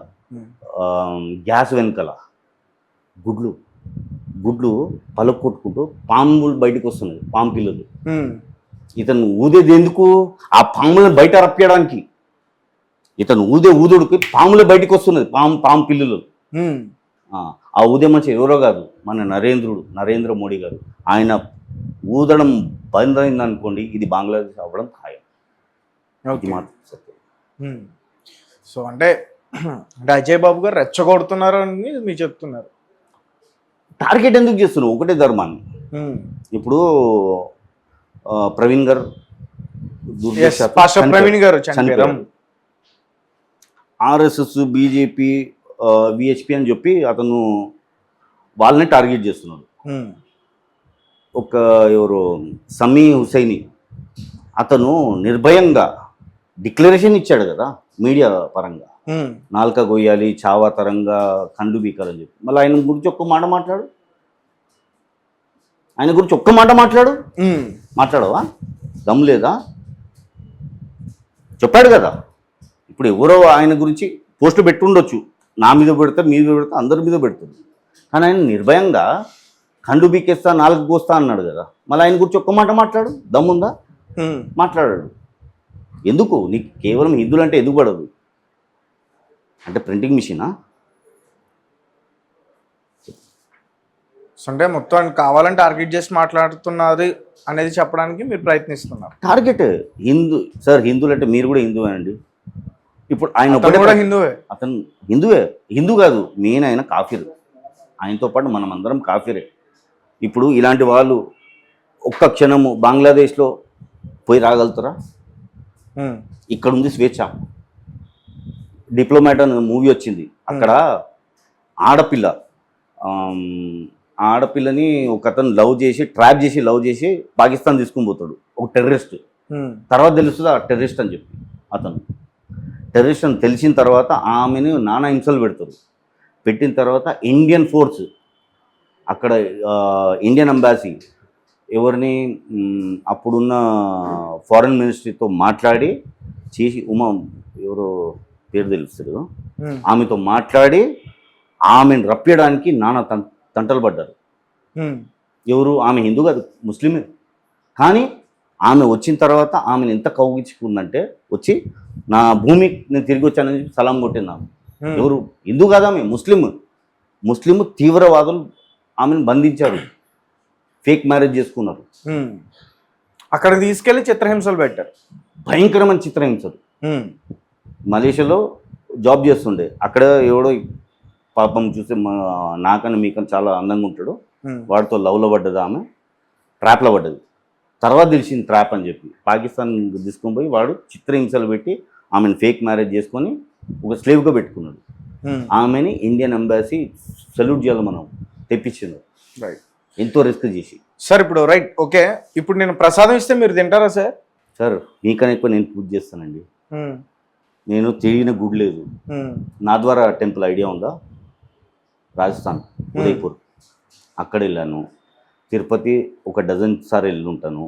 గ్యాస్ వెనకాల గుడ్లు పలుకు కొట్టుకుంటూ పాములు బయటకు వస్తున్నాయి, పాము పిల్లలు. ఇతను ఊదేది ఎందుకు, ఆ పాములను బయట రప్పేయడానికి. ఇతను ఊదుడికి పాములే బయటకు వస్తున్నది, పాము పిల్లలు. ఆ ఊదే మంచి ఎవరో కాదు, మన నరేంద్ర మోడీ గారు. ఆయన ఊదడం బంద్ అయింది అనుకోండి, ఇది బంగ్లాదేశ్ అవ్వడం ఖాయం. సో అంటే అజయ్ బాబు గారు రెచ్చగొడుతున్నారు అని మీరు చెప్తున్నారు. టార్గెట్ ఎందుకు చేస్తున్నావు ఒకటే ధర్మాన్ని? ఇప్పుడు ప్రవీణ్ గారు ప్రవీణ్ గారు ఆర్ఎస్ఎస్, బీజేపీ, విహెచ్పి అని చెప్పి అతను వాళ్ళని టార్గెట్ చేస్తున్నాడు. ఎవరు సమీ హుసైని అతను నిర్భయంగా డిక్లరేషన్ ఇచ్చాడు కదా మీడియా పరంగా, నాలుక గొయ్యాలి, చావా తరంగా, కండు బీకాలని చెప్పి. మళ్ళీ ఆయన గురించి ఒక్క మాట మాట్లాడు, ఆయన గురించి ఒక్క మాట మాట్లాడవా? దమ్ లేదా? చెప్పాడు కదా. ఇప్పుడు ఎవరో ఆయన గురించి పోస్టు పెట్టుండొచ్చు, నా మీద పెడతారు, మీద పెడతా, అందరి మీద పెడుతుంది. కానీ ఆయన నిర్భయంగా కండు బీకేస్తా, నాలుగు కోస్తా అన్నాడు కదా. మళ్ళీ ఆయన గురించి ఒక్క మాట మాట్లాడు, దమ్ముందా? మాట్లాడాడు. ఎందుకు? నీకు కేవలం హిందువులు అంటే ఎందుకు పడదు? అంటే ప్రింటింగ్ మిషనా? అంటే మొత్తం కావాలని టార్గెట్ చేసి మాట్లాడుతున్నారు అనేది చెప్పడానికి మీరు ప్రయత్నిస్తున్నారు. టార్గెట్ హిందువులు అంటే మీరు కూడా హిందువేనండి. ఇప్పుడు ఆయన కూడా హిందువే. అతను హిందూ కాదు, మెయిన్ ఆయన కాఫీర్. ఆయనతో పాటు మనం అందరం కాఫీరే. ఇప్పుడు ఇలాంటి వాళ్ళు ఒక్క క్షణము బంగ్లాదేశ్లో పోయి రాగలుగుతారా? ఇక్కడ ఉంది స్వేచ్ఛ. డిప్లొమాట్ అని మూవీ వచ్చింది, అక్కడ ఆడపిల్లని ఒక అతను ట్రాప్ చేసి పాకిస్తాన్ తీసుకుని పోతాడు, ఒక టెర్రరిస్ట్. తర్వాత తెలుస్తుంది ఆ టెర్రరిస్ట్ అని చెప్పి. అతను టెర్రరిస్ట్ అని తెలిసిన తర్వాత ఆమెను నానా హింసలు పెట్టిన తర్వాత ఇండియన్ ఫోర్స్, అక్కడ ఇండియన్ ఎంబాసీ ఎవరిని అప్పుడున్న ఫారెన్ మినిస్ట్రీతో మాట్లాడి చేసి, ఎవరో పేరు తెలుస్తుంది, ఆమెతో మాట్లాడి ఆమెను రప్పేయడానికి నానా తంటలు పడ్డారు. ఎవరు? ఆమె హిందూ కాదు, ముస్లిమే. కానీ ఆమె వచ్చిన తర్వాత ఆమెను ఎంత కౌగిచ్చుకుందంటే, వచ్చి నా భూమికి నేను తిరిగి వచ్చానని చెప్పి సలాం కొట్టింది ఆమె. ఎవరు? హిందూ కాదు, ఆమె ముస్లిం తీవ్రవాదులు ఆమెను బంధించారు, ఫేక్ మ్యారేజ్ చేసుకున్నారు. అక్కడ తీసుకెళ్లి చిత్రహింసలు పెట్టారు, భయంకరమైన చిత్రహింసలు. మలేషియాలో జాబ్ చేస్తుండే, అక్కడ ఎవడో పాపం చూస్తే నాకన్నా మీకన్నా చాలా అందంగా ఉంటాడు, వాడితో లవ్లో పడ్డది ఆమె, ట్రాప్లో పడ్డది. తర్వాత తెలిసింది ట్రాప్ అని చెప్పి పాకిస్తాన్ తీసుకొని పోయి వాడు చిత్రహింసలు పెట్టి ఆమెను ఫేక్ మ్యారేజ్ చేసుకొని ఒక స్లేవ్గా పెట్టుకున్నాడు. ఆమెని ఇండియన్ ఎంబాసీ సెల్యూట్ చేయాలి, మనం తెప్పించింది ఎంతో రిస్క్ చేసి. సార్ ఇప్పుడు రైట్, ఓకే, ఇప్పుడు నేను ప్రసాదం ఇస్తే మీరు తింటారా సార్? సార్ మీకన్నా ఎక్కువ నేను పూజ చేస్తానండి. నేను తెలియని గుడి లేదు. నా ద్వారా టెంపుల్ ఐడియా ఉందా? రాజస్థాన్ ఉదయపూర్, అక్కడ వెళ్ళాను. తిరుపతి ఒక డజన్ సార్లు వెళ్ళి ఉంటాను.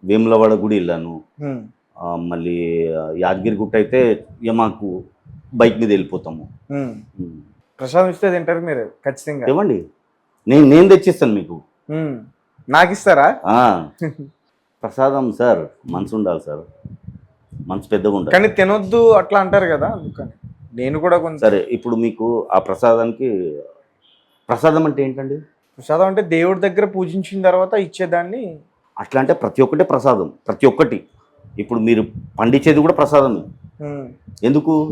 వేములవాడ గుడి వెళ్ళాను. మళ్ళీ యాదగిరి గుట్ట అయితే మాకు బైక్ మీద వెళ్ళిపోతాము. ప్రసాదం ఇస్తే తింటారు మీరు ఖచ్చితంగా? ఇవ్వండి, నేను తెచ్చిస్తాను మీకు. నాకు ఇస్తారా? ప్రసాదం సార్ మనసు ఉండాలి సార్, మనసు పెద్దగా ఉండాలి. కానీ తినొద్దు అట్లా అంటారు కదా, అందుకని నేను కూడా కొంచెం. సరే, ఇప్పుడు మీకు ఆ ప్రసాదానికి, ప్రసాదం అంటే ఏంటండి? ప్రసాదం అంటే దేవుడి దగ్గర పూజించిన తర్వాత ఇచ్చేదాన్ని. అట్లా అంటే ప్రతి ఒక్కటే ప్రసాదం, ప్రతి ఒక్కటి. ఇప్పుడు మీరు పండించేది కూడా ప్రసాదమే.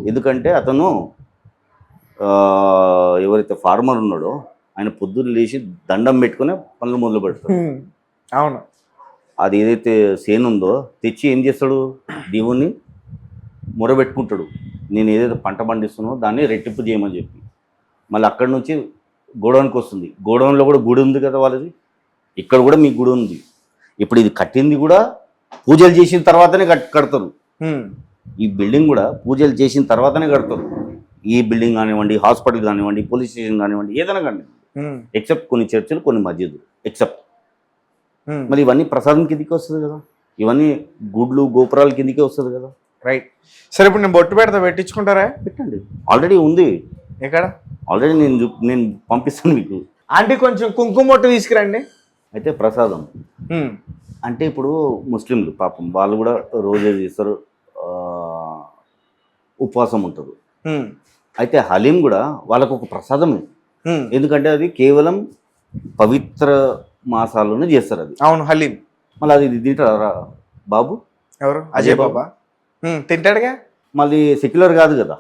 ఎందుకంటే అతను ఎవరైతే ఫార్మర్ ఉన్నాడో ఆయన పొద్దున్న లేచి దండం పెట్టుకుని పనులు మొదలు పెడతాడు. అవును. అది ఏదైతే సేను ఉందో తెచ్చి ఏం చేస్తాడు, దేవుణ్ణి మొరబెట్టుకుంటాడు, నేను ఏదైతే పంట పండిస్తున్నానో దాన్ని రెట్టింపు చేయమని చెప్పి. మళ్ళీ అక్కడి నుంచి గోడౌన్కి వస్తుంది. గోడౌన్లో కూడా గుడి ఉంది కదా వాళ్ళది, ఇక్కడ కూడా మీ గుడి ఉంది. ఇప్పుడు ఇది కట్టింది కూడా పూజలు చేసిన తర్వాతనే కడతారు. ఈ బిల్డింగ్ కూడా పూజలు చేసిన తర్వాతనే కడతారు. ఈ బిల్డింగ్ కానివ్వండి, హాస్పిటల్ కానివ్వండి, పోలీస్ స్టేషన్ కానివ్వండి, ఏదైనా కానివ్వండి, ఎక్సెప్ట్ కొన్ని చర్చిలు, కొన్ని మస్జిద్లు ఎక్సెప్ట్. మరి ఇవన్నీ ప్రసాదం కిందికి వస్తుంది కదా, ఇవన్నీ గుడ్లు గోపురాల కిందికే వస్తుంది కదా. రైట్. సరే ఇప్పుడు నేను బొట్టు పెడతా, పెట్టించుకుంటారా? పెట్టండి, ఆల్రెడీ ఉంది. ఎక్కడ? ఆల్రెడీ నేను పంపిస్తాను మీకు. ఆంటీ కొంచెం కుంకుమ బొట్టు తీసుకురండి. అయితే ప్రసాదం అంటే ఇప్పుడు ముస్లింలు పాపం వాళ్ళు కూడా రోజే చేస్తారు, ఉపవాసం ఉంటారు. అయితే హలీం కూడా వాళ్ళకు ఒక ప్రసాదమే. ఎందుకంటే అది కేవలం పవిత్ర మాసాల్లోనే చేస్తారు అది. అవును, హలీం. మళ్ళీ అది తింటారా బాబు? ఎవరు? అజయ్ బాబా తింటాడుగా. మళ్ళీ సెక్యులర్ కాదు కదా.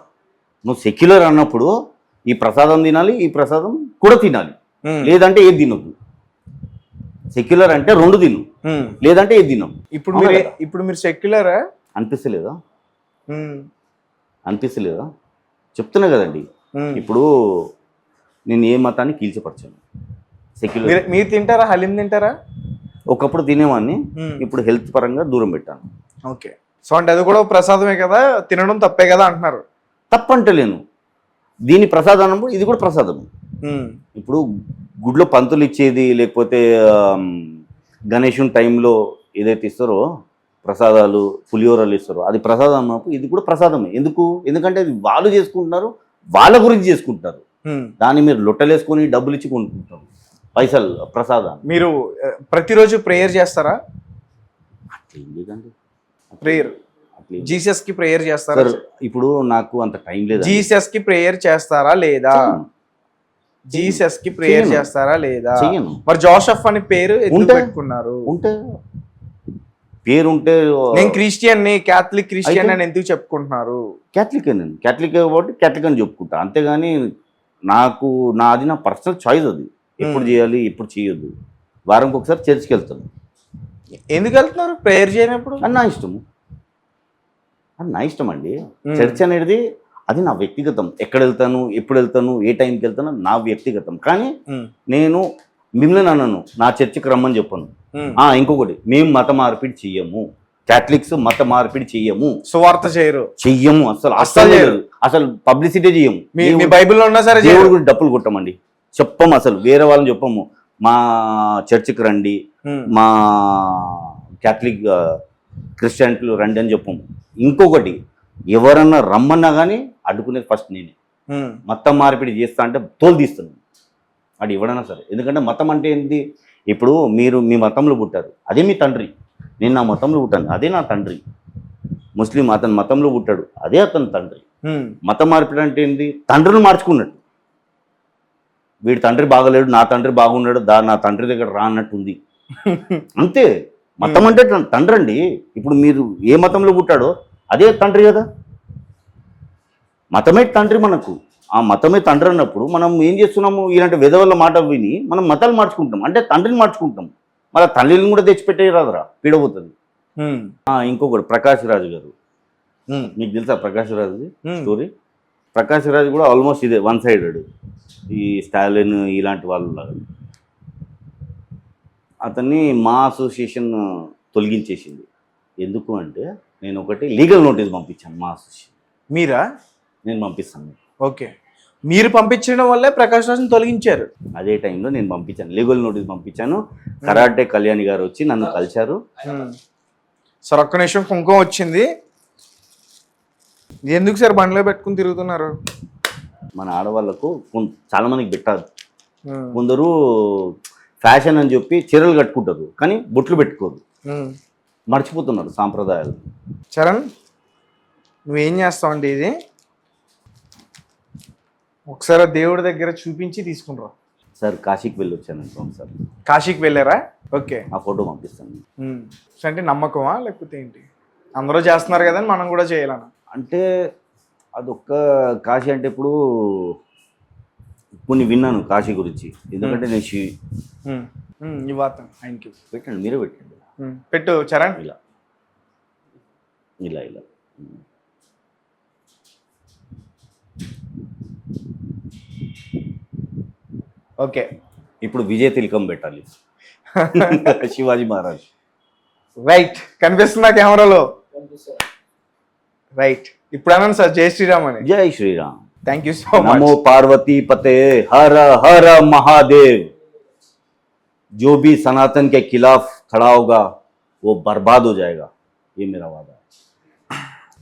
నువ్వు సెక్యులర్ అన్నప్పుడు ఈ ప్రసాదం తినాలి, ఈ ప్రసాదం కూడా తినాలి, లేదంటే ఏది తినొద్దు. సెక్యులర్ అంటే రెండు తిను, లేదంటే ఏది తినవు. ఇప్పుడు మీరు సెక్యులరా? అనిపిస్తలేదా? అనిపిస్తలేదా? చెప్తున్నా కదండి. ఇప్పుడు నేను ఏ మతాన్ని కీల్చపరచాను. సెక్యులర్. మీరు తింటారా? హలీం తింటారా? ఒకప్పుడు తినేవాడిని, ఇప్పుడు హెల్త్ పరంగా దూరం పెట్టాను. ఓకే. సో అంటే అది కూడా ప్రసాదమే కదా, తినడం తప్పే కదా అంటున్నారు? తప్పంటలేను. దీని ప్రసాదం అన్నప్పుడు ఇది కూడా ప్రసాదమే. ఇప్పుడు గుడ్లో పంతులు ఇచ్చేది, లేకపోతే గణేశుని టైంలో ఏదైతే ఇస్తారో ప్రసాదాలు, పులిహోరలు ఇస్తారో అది ప్రసాదం అన్నప్పుడు ఇది కూడా ప్రసాదమే. ఎందుకంటే అది వాళ్ళు చేసుకుంటున్నారు, వాళ్ళ గురించి చేసుకుంటారు. దాన్ని మీరు లొట్టలేసుకొని డబ్బులు ఇచ్చి కొనుక్కుంటారు పైసలు ప్రసాదాన్ని. మీరు ప్రతిరోజు ప్రేయర్ చేస్తారా? అట్లేం లేదండి. ప్రేయర్ జీసస్ కి ప్రేయర్ చేస్తారా? ఇప్పుడు నాకు అంత టైం లేదు. జీసస్ కి ప్రేయర్ చేస్తారా లేదా? జీసస్ కి ప్రేయర్ చేస్తారా లేదా? మరి జోసెఫ్ అని పేరు ఎందుకు పెట్టుకున్నారు? ఉంటే పేరుంటే నేను క్రిస్టియన్ ని, క్యాథలిక్ క్రిస్టియన్ అని ఎందుకు చెప్పుకుంటున్నారు? క్యాథలిక్ కాబట్టి క్యాథలిక్ అని చెప్పుకుంటా, అంతేగాని అది నా పర్సనల్ చాయిస్. అది ఎప్పుడు చేయాలి, ఎప్పుడు చేయొద్దు. వారంకి ఒకసారి చర్చికి వెళ్తాను. ఎందుకు వెళ్తున్నారు ప్రేయర్ చేయనప్పుడు? అది నా ఇష్టము, అండి. చర్చ్ అనేది అది నా వ్యక్తిగతం. ఎక్కడ వెళ్తాను, ఎప్పుడు వెళ్తాను, ఏ టైంకి వెళ్తాను నా వ్యక్తిగతం. కానీ నేను మిమ్మల్ని అన్నాను నా చర్చికి రమ్మని చెప్పాను. ఇంకొకటి, మేము మత మార్పిడి చెయ్యము, క్యాథలిక్స్ మత మార్పిడి చెయ్యము, సువార్త చెయ్యము, అసలు పబ్లిసిటీ చెయ్యము. మీ బైబిల్లో ఉన్నా సరే దేవుడి గురించి డప్పులు కొట్టమండి, చెప్పము. అసలు వేరే వాళ్ళని చెప్పము, మా చర్చికి రండి, మా క్యాథలిక్ క్రిస్టియన్లు రండి అని చెప్పము. ఇంకొకటి, ఎవరన్నా రమ్మన్నా కానీ అడ్డుకునేది ఫస్ట్ నేనే. మతం మార్పిడి చేస్తా అంటే తోలు తీస్తున్నాను, అది ఎవడన్నా సరే. ఎందుకంటే మతం అంటే ఏంటి? ఇప్పుడు మీరు మీ మతంలో పుట్టారు, అదే మీ తండ్రి. నేను నా మతంలో పుట్టాను, అదే నా తండ్రి. ముస్లిం అతని మతంలో పుట్టాడు, అదే అతని తండ్రి. మతం మార్పిడి అంటే ఏంటి? తండ్రిని మార్చుకున్నట్టు. వీడి తండ్రి బాగలేడు, నా తండ్రి బాగున్నాడు, నా తండ్రి దగ్గర రా అన్నట్టుంది. అంతే. మతం అంటే తండ్రి అండి. ఇప్పుడు మీరు ఏ మతంలో పుట్టాడో అదే తండ్రి కదా. మతమే తండ్రి మనకు. ఆ మతమే తండ్రి అన్నప్పుడు మనం ఏం చేస్తున్నాము? ఇలాంటి విధవల మాట విని మనం మతాలు మార్చుకుంటాం, అంటే తండ్రిని మార్చుకుంటాం. మళ్ళీ తల్లిని కూడా తెచ్చిపెట్టే రాదురా, పీడబోతుంది. ఇంకొకటి, ప్రకాష్ రాజు గారు, మీకు తెలుసా ప్రకాష్ రాజుది స్టోరీ? ప్రకాష్ రాజు కూడా ఆల్మోస్ట్ ఇదే వన్ సైడెడ్. ఈ స్టాలిన్ ఇలాంటి వాళ్ళు అతన్ని మా అసోసియేషన్ తొలగించేసింది. ఎందుకు అంటే నేను ఒకటి లీగల్ నోటీస్ పంపించాను మా అసోసియేషన్. మీరా? నేను పంపిస్తాను. ఓకే, మీరు పంపించడం వల్లే ప్రకాష్ రాజుని తొలగించారు. అదే టైంలో నేను పంపించాను, లీగల్ నోటీస్ పంపించాను. కరాటే కళ్యాణి గారు వచ్చి నన్ను కలిశారు. సార్ ఒక్క నిమిషం, కుంకుమ వచ్చింది. ఎందుకు సార్ బండిలో పెట్టుకుని తిరుగుతున్నారు? మన ఆడవాళ్ళకు చాలా మందికి పెట్టారు. కొందరు ఫ్యాషన్ అని చెప్పి చీరలు కట్టుకుంటారు, కానీ బొట్లు పెట్టుకోరు, మర్చిపోతున్నారు సాంప్రదాయాలు. చరణ్, నువ్వేం చేస్తావండి? ఇది ఒకసారి దేవుడి దగ్గర చూపించి తీసుకుంటారా? సార్ కాశీకి వెళ్ళి వచ్చాను సార్. కాశీకి వెళ్ళారా? ఓకే, ఆ ఫోటో పంపిస్తాను. అంటే నమ్మకమా లేకపోతే ఏంటి? అందరూ చేస్తున్నారు కదా మనం కూడా చేయాలన్న. అంటే అదొక్క కాశీ అంటే ఇప్పుడు కొన్ని విన్నాను కాశీ గురించి, ఎందుకంటే నేను ఇవ్వతాను. Thank you. పెట్టండి, మీరే పెట్టండి. పెట్టు చరణ్. ఇలా ఇలా ఇలా ఓకే. ఇప్పుడు విజయ్ తిలకం పెట్టాలి. శివాజీ మహారాజ్. రైట్, కనిపిస్తుందా కెమెరాలో? రైట్, ఇప్పుడు అన్నాను సార్ జై శ్రీరామ్ అని. జై Shriram. Thank you so much. नमो पार्वती पते हर हर महादेव. जो भी सनातन के खिलाफ खड़ा होगा वो बर्बाद हो जाएगा, ये मेरा वादा है.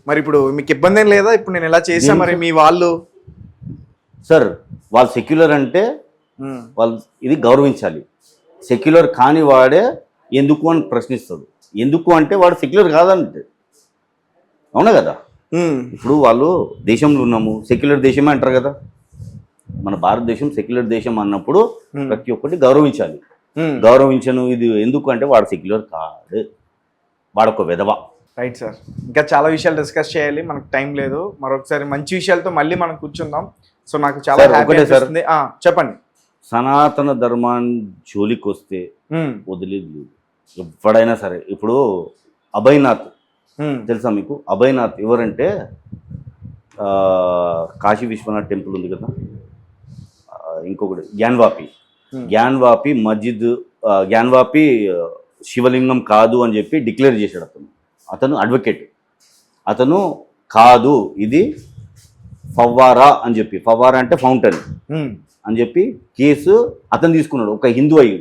మరి ఇప్పుడు మీకు ఇబ్బంది ఏం లేదా? ఇప్పుడు నేను ఎలా చేసా మరి మీ వాళ్ళు? సార్ వాళ్ళు సెక్యులర్ అంటే వాళ్ళు ఇది గౌరవించాలి. సెక్యులర్ కాని వాడే ఎందుకు అని ప్రశ్నిస్తాడు. ఎందుకు అంటే వాడు సెక్యులర్ కాదంటే, అవునా కదా? ఇప్పుడు వాళ్ళు దేశంలో ఉన్నాము, సెక్యులర్ దేశమే అంటారు కదా. మన భారతదేశం సెక్యులర్ దేశం అన్నప్పుడు ప్రతి ఒక్కటి గౌరవించాలి. గౌరవించను ఇది ఎందుకు అంటే వాడు సెక్యులర్ కాదు, వాడొక విధవ. రైట్ సార్, ఇంకా చాలా విషయాలు డిస్కస్ చేయాలి, మనకు టైం లేదు. మరొకసారి మంచి విషయాలతో మళ్ళీ మనం కూర్చుందాం. సో నాకు చాలా సార్, హ్యాపీ ఒకటే సార్. అనిపిస్తుంది. చెప్పండి. సనాతన ధర్మాన్ని జోలికి వస్తే వదిలేదు ఎప్పుడైనా సరే. ఇప్పుడు అభయనాథ్ తెలుసా మీకు? అభయనాథ్ ఎవరంటే కాశీ విశ్వనాథ్ టెంపుల్ ఉంది కదా, ఇంకొకటి జ్ఞాన్వాపి మస్జిద్, జ్ఞాన్వాపి శివలింగం కాదు అని చెప్పి డిక్లేర్ చేశాడు. అతను అడ్వకేట్. అతను కాదు ఇది ఫవ్వారా అని చెప్పి, ఫవ్వారా అంటే ఫౌంటైన్ అని చెప్పి కేసు అతను తీసుకున్నాడు. ఒక హిందూ అయ్యి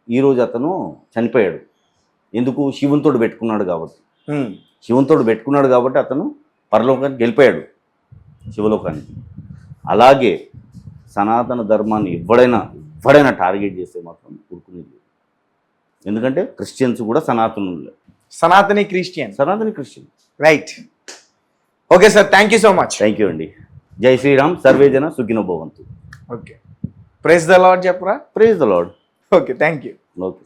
ఈరోజు అతను చనిపోయాడు. ఎందుకు? శివునితోడు పెట్టుకున్నాడు కాబట్టి. శివునితోడు పెట్టుకున్నాడు కాబట్టి అతను పరలోకానికి వెళ్ళిపోయాడు, శివలోకానికి. అలాగే సనాతన ధర్మాన్ని ఎవడైనా టార్గెట్ చేస్తే మాత్రం ఊరుకునేది. ఎందుకంటే క్రిస్టియన్స్ కూడా సనాతనులే. సనాతని Christian. Right. Okay sir, thank you so much. Thank you అండి. జై శ్రీరామ్. సర్వే జన సుఖినో భవంతు. ఓకే, ప్రైజ్ ద లార్డ్ చెప్పరా? Praise the lord. Okay, thank you. Okay.